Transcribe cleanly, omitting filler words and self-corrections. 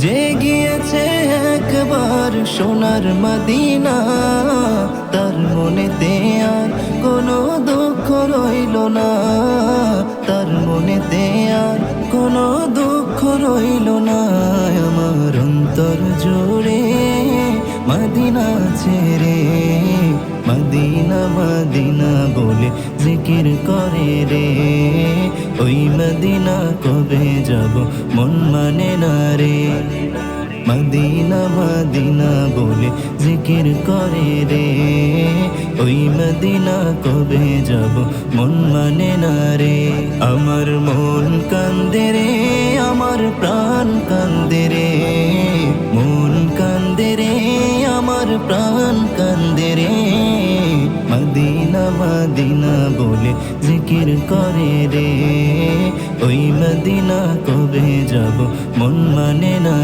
যে গিয়েছে একবার সোনার মদিনা, তার মনেতে আর কোনো দুঃখ রইল না, তার মনেতে আর কোনো দুঃখ রইল না। আমার অন্তর জুড়ে মদিনা ছেড়ে মদিনা মদিনা বলে জিকির করে রে। ওই মদিনা কবে যাব মন মানে না রে। মদিনা মদিনা বলে জিকির করে রে। ওই মদিনা কবে যাব মন মানে না রে। আমার মন কান্দে রে, আমার প্রাণ কান্দে রে, মন কান্দে রে, আমার প্রাণ কান্দে রে। মদিনা মদিনা বলে জিকির করে রে। ওই মদিনা কবে যাব মন মানে না।